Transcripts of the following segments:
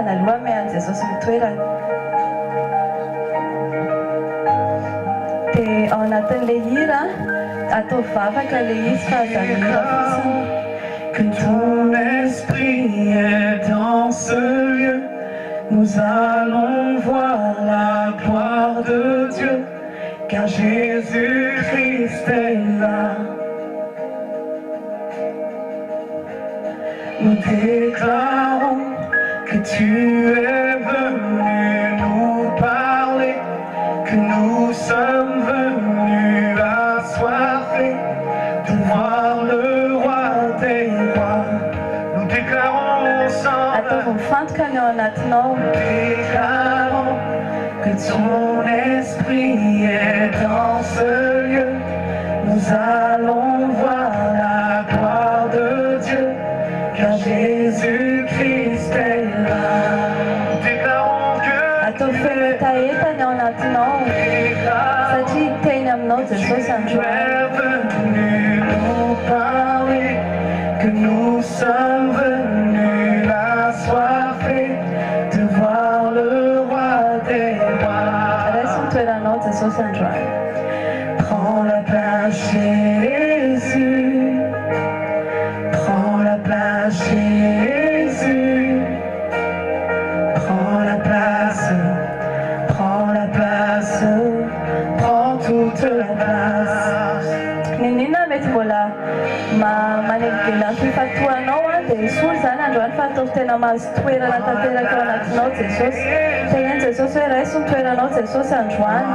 na aloha mehan'i Jesosy ny toerana. Dia ao anatin'ilay hira atao vavaka ilay izy fa aza mihira fotsiny. Que ton esprit est dans ce lieu, nous allons voir la gloire de Dieu, car Jésus-Christ est là. Nous déclarons que tu es venu nous parler, que nous sommes venus assoiffés de voir le roi des rois. Nous déclarons ensemble, déclarons que ton esprit est dans ce lieu. Nous allons voir la gloire de Dieu, car Jésus-Christ est là. Nous déclarons que tu es venu nous parler, que nous sommes venus assoiffés de voir le roi des rois. Prends la place Jésus, prends la place Jésus, prends la place, prends la place, prends toute la place. Ninina mety mbola manelingela fifatoanao a dia isory zany androany fa ataovy tena mahazo toerana tanteraka ao anatinao Jesosy. Tenen'i Jesosy hoe raiso ny toeranao Jesosy androany,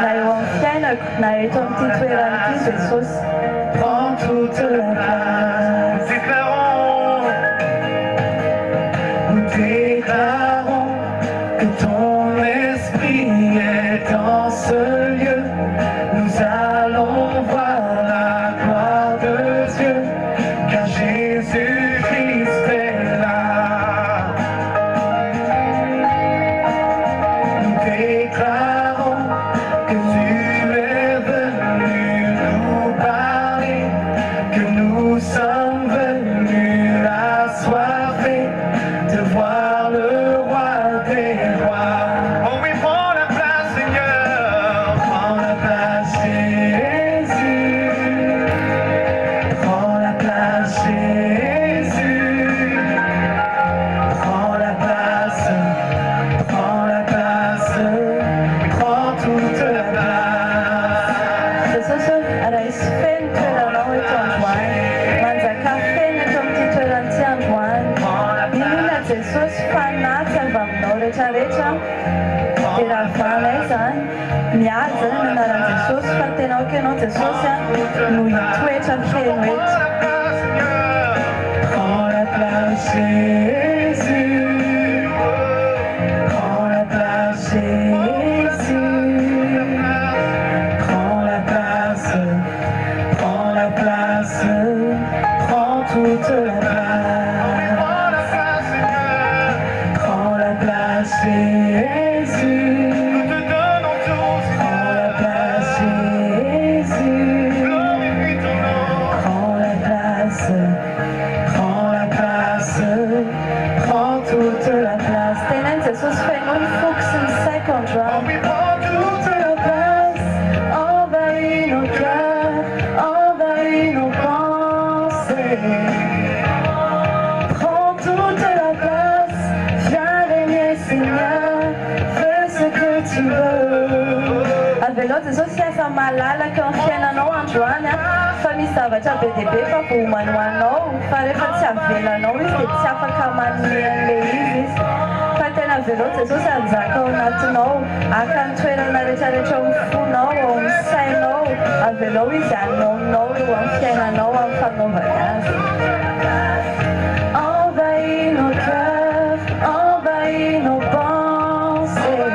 na eo amin'ny fiainako na eto amin'ity toerana ity Jesosy. Prends toute la place. Nous déclarons que ton esprit est dans ce lieu. Nous allons voir la gloire de Dieu, car Jésus-Christ est là. Nous déclarons que tu es venu nous parler, que nous sommes venus assoiffés de voir le roi des rois. Oh oui, prends la place Seigneur, prends la place Jésus, prends la place Jésus, prends la place, prends la place, prends toute la place. Jesosy raisy feno toeranao eto androany, manjaka feno eto amin'ity toerana ity androany. Inona Jesosy fanatsy avy aminao rehetrarehetra dia raha vanay zany miady zany ny anaran'i Jesosy fa tena hoe ianao Jesosy no hitoetra feno eto. Prends la place Jésus, prends la place Jésus, prends la place, prends la place, prends toute la place. Prends la place Jésus, nous te donnons tous. Prends la place Jésus, glorifie ton nom. Prends la place, prends la place, prends toute la place. Tenen'i Jesosy feno ny foko sy ny saiko androany. Oui, prends toute la place. Envahis nos cœurs, envahis nos pensées. Prends toute la place, viens régner Seigneur, fais ce que tu veux. Avelao Jesosy asa malalaka amin'ny fiainanao androany fa misy zavatra be dia be fa vohomany ho anao, fa rehefa tsy avelanao izy dia tsy afaka manome an'ilay izy. Fa tena avelao Jesosy anjaka ao anatinao, aka ny toerana rehetrarehetra ao amin'ny fonao, ao amin'ny sainao, avelao izy anominao eo amin'ny fiainanao amin'ny fanaovana azy. Envahis nos cœurs, envahis nos pensées.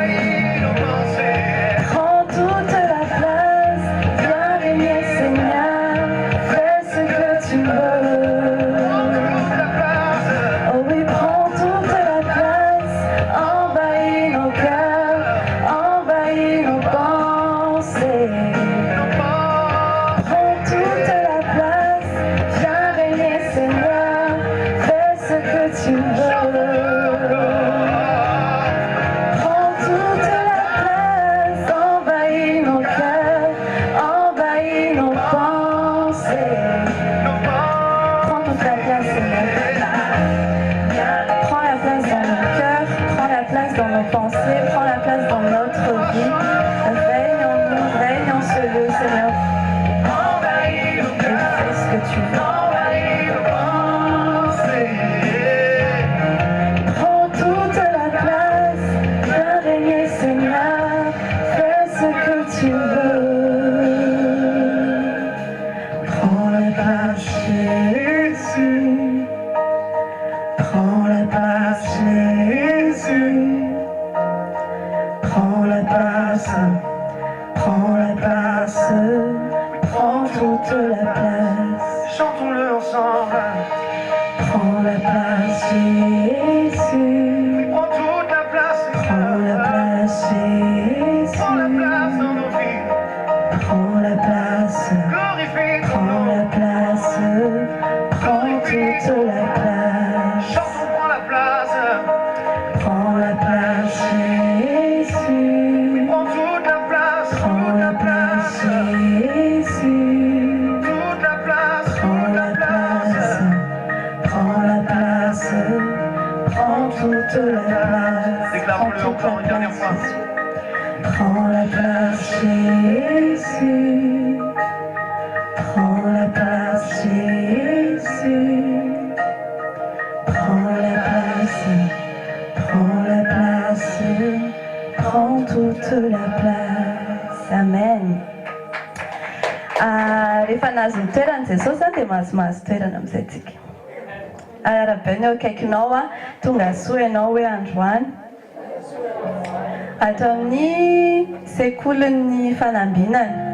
Prends toute la place, viens régner Seigneur, fais ce que tu veux. Oh oui, prends toute la place, envahis nos cœurs, envahis nos pensées. Prends toute la place, viens régner Seigneur. remercier. Prends la place dans notre vie. Règne en nous, règne en ce lieu, Seigneur. Et fais ce que tu veux. Prends toute la place. Viens régner, Seigneur. Fais ce que tu veux. Prends la place, Jésus. Prends la place, Jésus. Prends la place, prends la place, prends toute la place. Chantons-le ensemble. Prends la place, Jésus. Prends toute la place, Prends la place, Jésus. Prends la place dans nos vies. Prends la place, Glorifie ton prends nom. la place, prends toute la place. Chantons, prends la place. Prends la place, Jésus. Prends toute la place, Prends toute la la place, place. Jésus. Toute la place, Prends toute la la place, place. prends la place, prends toute la place. Déclarons-le Prends toute encore la une dernière place. fois. Prends la place, Jésus. Prends la place, Jésus. Prends la place, prends la place, prends toute la place. Amen. Rehefa nahazo ny toerana Jesosy dia mahazomahazo toerana amin'izay tsika. Arabe eo akaikinao tonga soa ianao hoe androany. Ato amin'ny sekolin'ny fanambinana.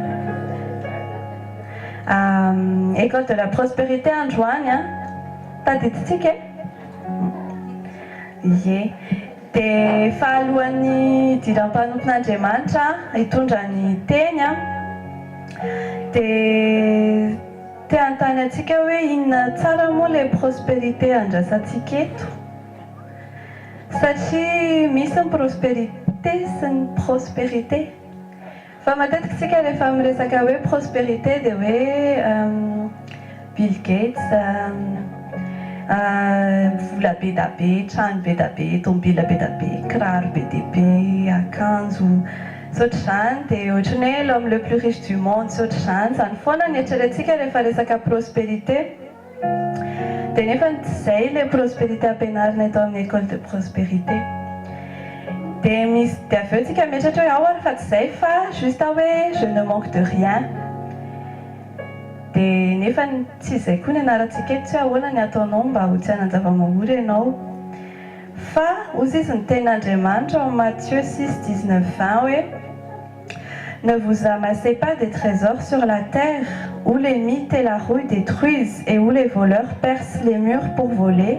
École de la prospérité androany tadiditsika ie. Dia fahalohan'ny diram-panompon'Andriamanitra hitondra ny teny dia te hanontany antsika hoe inona tsara moa ilay prospérité andrasantsika eto. Satria misy ny prospérité sy ny prospérité. Fa matetika tsika rehefa miresaka hoe prospérité dia hoe Bill Gates, vola be da be, trano be da be, tomobila be da be, kiraro be dia be, akanjo sy ohatr'izany. Dia ohatrany hoe l'homme le plus riche du monde sy ohatr'izany. Izany foana ny eritreretintsika rehefa resaka prospérité. Dia nefa tsy izay ilay prospérité ampianarina eto amin'ny école de prospérité. Dia avy eo tsika mieritratra hoe ao ary fa tsy izay fa juste hoe je ne manque de rien. Dia nefa tsy izay koa ny anarantsika eto, tsy hoe ahoana ny ataonao mba ho tsy hanan-java-mahory ianao. Fa hozy izy ny tenin'Andriamanitra en Matthieu 6:19-20 hoe ne vous amassez pas des trésors sur la terre où les mythes et la rouille détruisent et où les voleurs percent les murs pour voler,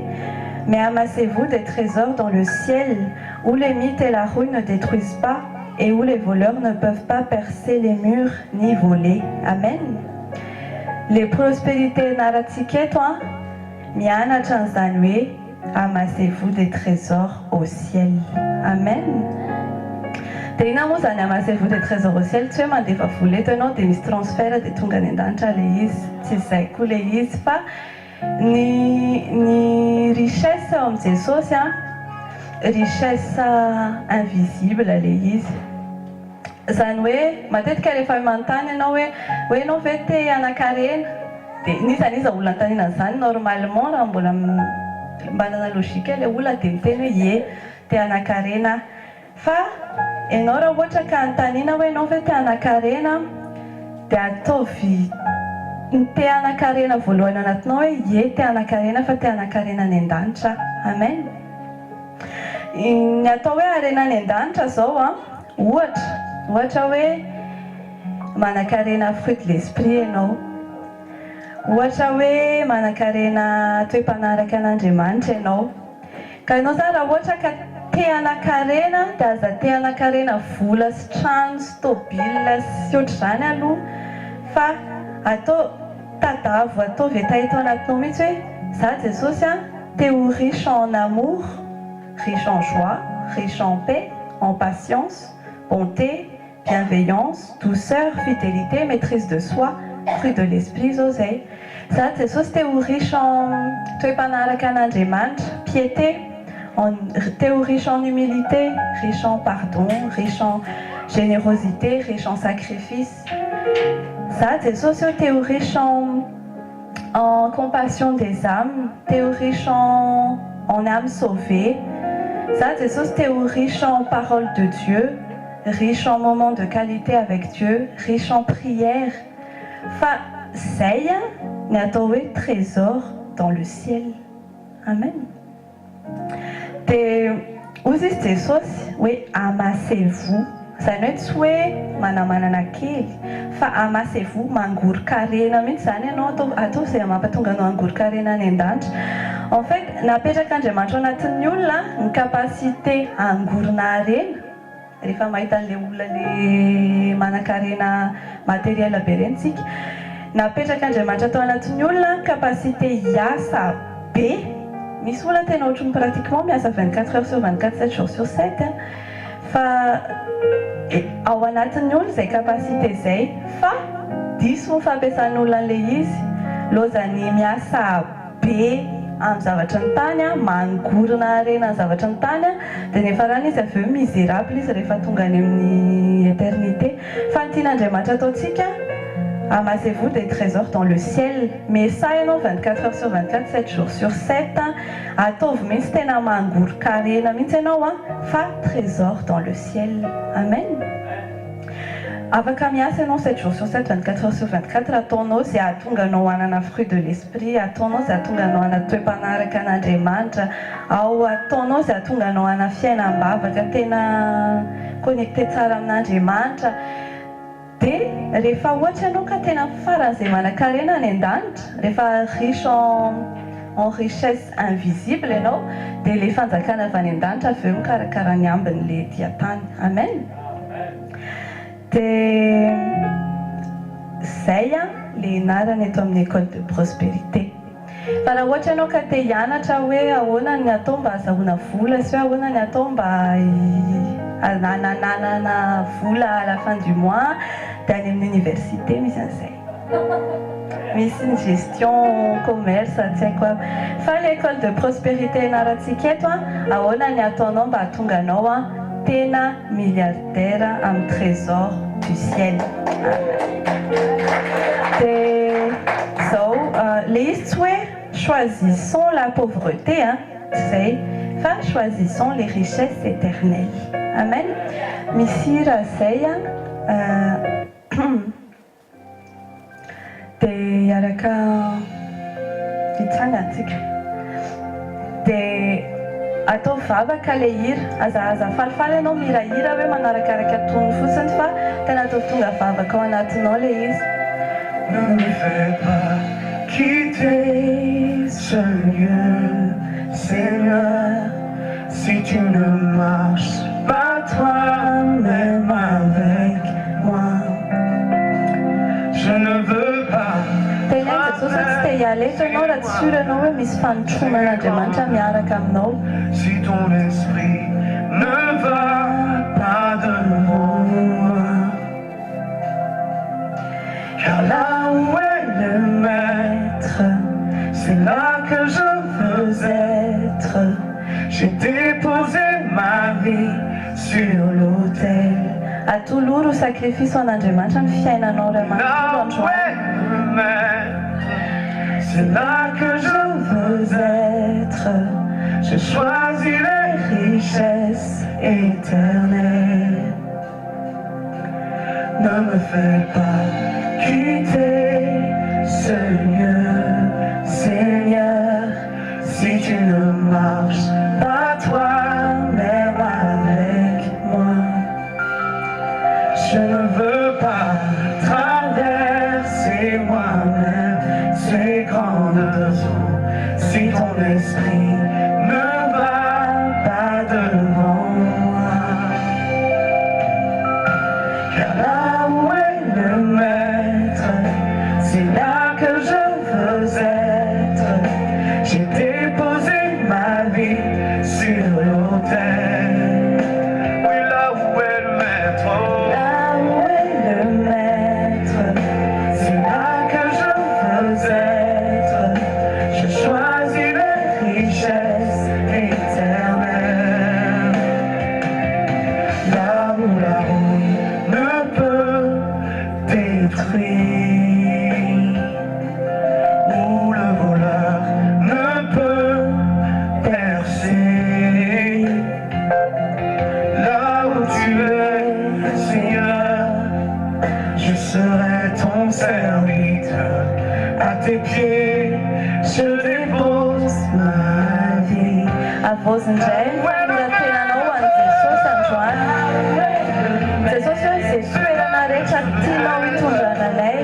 mais amassez-vous des trésors dans le ciel où les mythes et la rouille ne détruisent pas et où les voleurs ne peuvent pas percer les murs ni voler. Amen. Les prospérités naratsika eto mianatra an'izany hoe amassez-vous des trésors au ciel. Amen. Dia ina moa zany amassez-vous des trésors au ciel, tsy hoe mandefa vola eto ianao dia misy transfert dia tonga any an-danitra ilay izy. Tsy izay koa ilay izy fa ny richesse ao amin'i Jesosy richesse invisible ilay izy. Izany hoe matetika rehefa manontany ianao hoe ianao ve te hanan-karena dia nisaniza olona antaniana izany normalement raha mbola manana logika ilay olona dia miteny hoe ie te hanan-karena. Fa ianao raha ohatra ka anontaniana hoe ianao ve te hanan-karena dia ataovy ny te hanan-karena voalohany anatinao hoe ie te hanan-karena fa te hanan-karena any an-danitra. Amen. Ny atao hoe harena any an-danitra zao ohatra hoe manan-karena fruit de l'esprit ianao. Ohatra hoe manan-karena toe-mpanaraka an'Andriamanitra ianao. Ka ianao zany raha ohatra ka te hanan-karena dia aza te hanan-karena vola sy trano sy tôbila sy ohatr'izany aloha. Fa atao tadavo atao ve tahita ao anatinao mihitsy hoe za Jesosy te ho riche en amour, riche en joie, riche en paix, en patience, bonté, bienveillance, douceur, fidélité, maîtrise de soi, fruit de l'esprit, zay. Za Jesosy te ho riche en toe-mpanaraka an'Andriamanitra, piété, te ho riche en humilité, riche en pardon, riche en générosité, riche en sacrifice. Ça, t'es société riche en compassion des âmes, t'es riche en âmes sauvées. Ça, t'es société riche en parole de Dieu, riche en moments de qualité avec Dieu, riche en prière. Fa, c'est n'a trouvé trésor dans le ciel. Amen. Te uziste sauce, oui, amassez-vous. Ça ne souhait, manamana kely. Fa amassez-vous, mangour carré, na mitsy zany anao atao zay mampatonga anao angory carré any an-danitra. En fait, napetraka Andriamanitra ao anatin'ny olona ny capacité angorina harena. Rehefa mahita an'ilay olona le manan-karena matériel be reny tsika. Napetraka Andriamanitra tao anatin'ny olona capacité hiasa be. Misy olona tena ohatran'ny pratiquement miasa 24 heures sur 24, 7 jours sur 7. Fa ao anatin'ny olona izay capacité izay, fa diso ny fampiasan'olona an'ilay izy, lozany miasa be amin'ny zavatra ny tany, mangorina harena ny zavatra ny tany, dia nefa rany izy avy eo misérable izy rehefa tonga any amin'ny éternité. Fa ny tian'Andriamanitra ataontsika, amassez-vous des trésors dans le ciel. Mais ça, 24 heures sur 24, 7 jours sur 7. Ataovy mihitsy tena mangory karena mihitsy ianao, fa trésor dans le ciel. Amen. Afaka miasa ianao 7 jours sur 7, 24 heures sur 24, ataonao izay ahatonga anao hanana fruit de l'esprit, ataonao izay ahatonga anao hana toe-panaraka an'Andriamanitra, ao ataonao izay ahatonga anao hana fiainam-bavaka tena connecté tsara amin'Andriamanitra. Dia rehefa ohatra ianao ka tena faran'izay manan-karena any an-danitra, rehefa riche en richesse invisible ianao, dia ilay fanjakana avy any an-danitra avy eo mikarakara ny ambin'ilay dia-tany. Amen. Dia izay ilay anarany eto amin'ny école de prospérité. Fa raha ohatra ianao ka te hianatra hoe ahoana ny atao mba ahazoana vola, sy hoe ahoana ny atao mba hananana vola à la fin du mois, dia any amin'ny université misy an'izay. Misy ny gestion, commerce, tsy haiko aby. Fa l'école de prospérité anarantsika eto, ahoana ny ataonao mba hahatonga anao tena milliardaire amin'ny trésor du ciel. Dia zao, le izy tsy hoe choisissons la pauvreté, zay, fa choisissons les richesses éternelles. Amen. Misy raha zay dia araka hitsangatsika. Dia atao vavaka ilay hira, azahaza falifaly ianao mihirahira hoe manarakaraka tony fotsiny fa tena atao tonga vavaka ao anatinao ilay izy. Ne me fais pas quitter ce lieu, Seigneur, si tu ne marches pas toi-même avec moi. Je ne veux pas. Tena Jesosy tsy te hialeta ianao raha tsy sura ianao hoe misy fanotronan'Andriamanitra miaraka aminao. Si ton esprit ne va pas devant moi, car là où est le maître, c'est là que je veux être. J'ai déposé ma vie sur l'autel. Atoloro sacrifice ho an'Andriamanitra ny fiainanao ray Là amanontolo où est le maître, c'est là que je veux être. Je choisis les richesses éternelles. Ne me fais pas quitter ce lieu, Seigneur, si tu ne marches pas toi-même avec moi. Je ne veux pas traverser moi-même ces grandes eaux si ton esprit ne va pas devant moi. Car là où est le maître, c'est là que je veux être. J'ai déposé ma vie sur l'autel. Oui, là où est le maître. Richesse je dépose ma vie. Avozindray famiratenanao an'i Jesosy androany. Jesosy hoe izay toerana rehetra tianao hitondrana anay,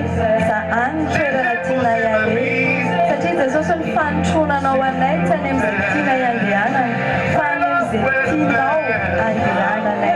za any toerana tianay aleha. Satria Jesosy nifanotronanao anay tsy any amin'izay tianay andehanana, fa any amin'izay tianao andehananay.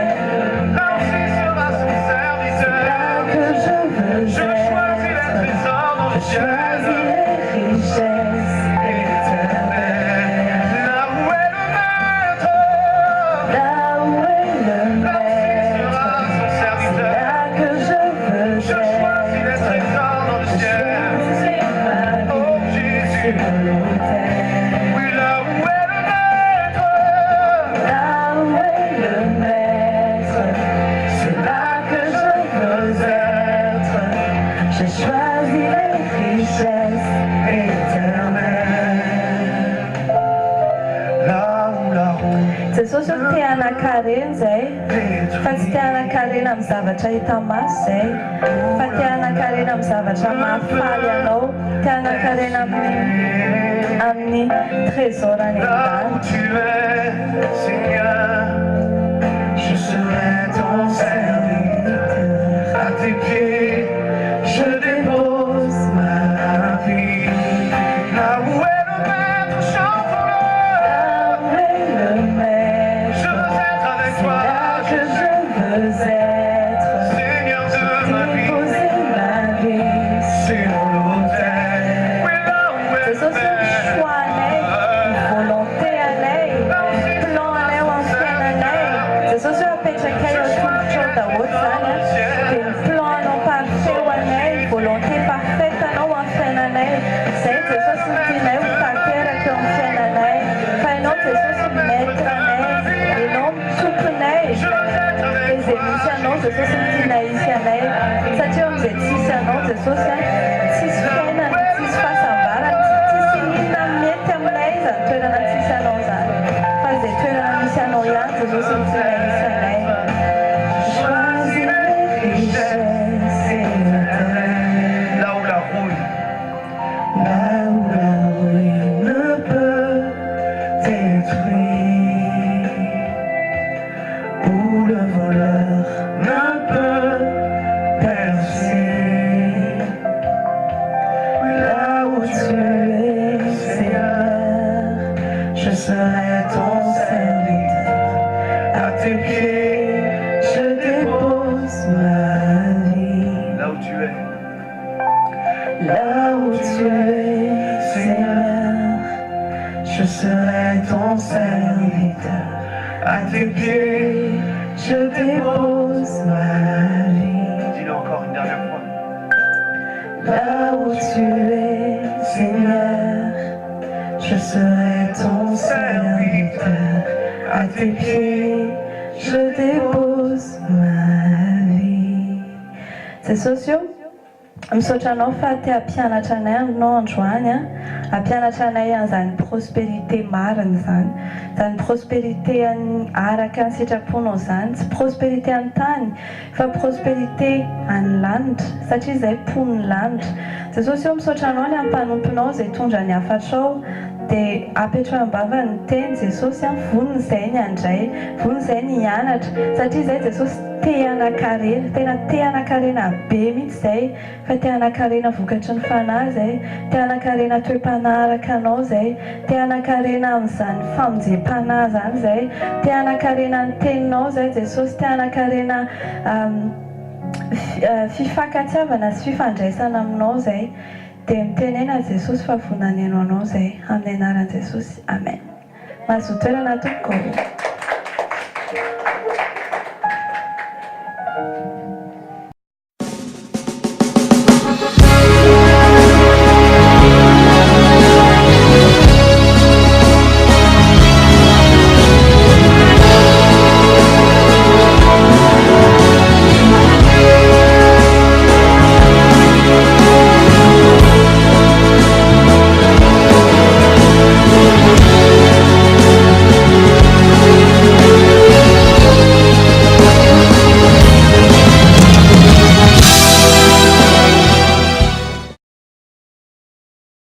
Jesosy hoe te hanan-karena zay, fa tsy te hanan-karena amin'ny zavatra hita maso zay, fa te hanan-karena amin'ny zavatra mahafaly anao, te hanan-karena amin'ny trésor any Jesosy io misaotra anao fa te hampianatra anay anao androany hampianatra anay an'izany prospérité marina zany prospérité araka ny sitraponao zany, tsy prospérité an-tany fa prospérité any lanitra satria izay pon'ny lanitra. Jesosy io misaotra anao ny hampanomponao izay tondra ny hafatrao dia apetrao ambava ny teny Jesosy voniny izay ny handray, voniny izay ny hianatra satria izay Jesosy te hanan-karena, tena te hanan-karena be mihitsy izay, fa te hanan-karena vokatry ny fanahy izay, te hanan-karena toe-panaraka anao izay, te hanan-karena amin'izany famonjem-panahy zany izay, te hanan-karena ny teninao izay Jesosy, te hanan-karena fifankatiavana sy fifandraisana aminao izay. Dia mitenena Jesosy fa vonanianao anao izay amin'ny anaran'i Jesosy. Amen. Mahazo toerana tompoko.